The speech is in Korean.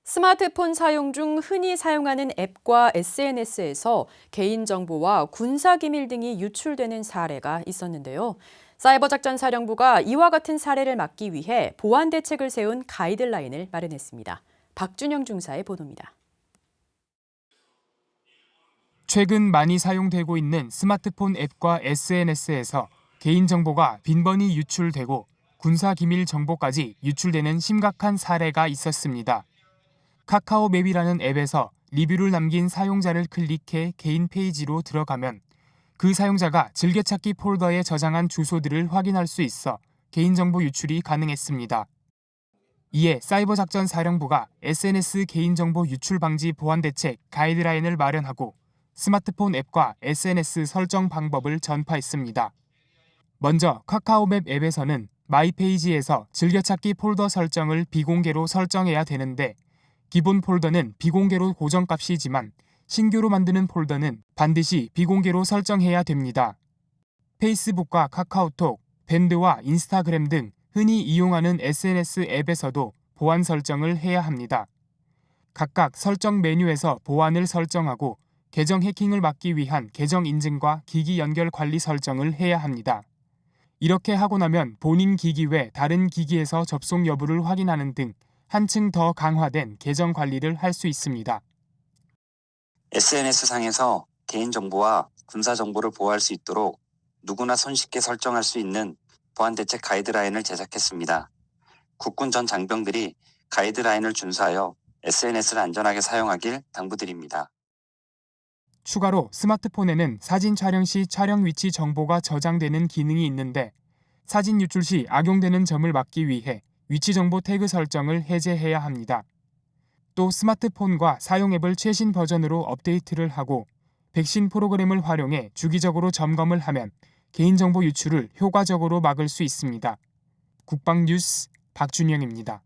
스마트폰 사용 중 흔히 사용하는 앱과 SNS에서 개인정보와 군사기밀 등이 유출되는 사례가 있었는데요. 사이버작전사령부가 이와 같은 사례를 막기 위해 보안 대책을 세운 가이드라인을 마련했습니다. 박준영 중사의 보도입니다. 최근 많이 사용되고 있는 스마트폰 앱과 SNS에서 개인정보가 빈번히 유출되고 군사기밀 정보까지 유출되는 심각한 사례가 있었습니다. 카카오맵이라는 앱에서 리뷰를 남긴 사용자를 클릭해 개인 페이지로 들어가면 그 사용자가 즐겨찾기 폴더에 저장한 주소들을 확인할 수 있어 개인정보 유출이 가능했습니다. 이에 사이버작전사령부가 SNS 개인정보 유출 방지 보안 대책 가이드라인을 마련하고 스마트폰 앱과 SNS 설정 방법을 전파했습니다. 먼저 카카오맵 앱에서는 마이 페이지에서 즐겨찾기 폴더 설정을 비공개로 설정해야 되는데 기본 폴더는 비공개로 고정값이지만 신규로 만드는 폴더는 반드시 비공개로 설정해야 됩니다. 페이스북과 카카오톡, 밴드와 인스타그램 등 흔히 이용하는 SNS 앱에서도 보안 설정을 해야 합니다. 각각 설정 메뉴에서 보안을 설정하고 계정 해킹을 막기 위한 계정 인증과 기기 연결 관리 설정을 해야 합니다. 이렇게 하고 나면 본인 기기 외 다른 기기에서 접속 여부를 확인하는 등 한층 더 강화된 계정 관리를 할 수 있습니다. SNS상에서 개인정보와 군사정보를 보호할 수 있도록 누구나 손쉽게 설정할 수 있는 보안대책 가이드라인을 제작했습니다. 국군 전 장병들이 가이드라인을 준수하여 SNS를 안전하게 사용하길 당부드립니다. 추가로 스마트폰에는 사진 촬영 시 촬영 위치 정보가 저장되는 기능이 있는데 사진 유출 시 악용되는 점을 막기 위해 위치 정보 태그 설정을 해제해야 합니다. 또 스마트폰과 사용 앱을 최신 버전으로 업데이트를 하고 백신 프로그램을 활용해 주기적으로 점검을 하면 개인정보 유출을 효과적으로 막을 수 있습니다. 국방뉴스 박준영입니다.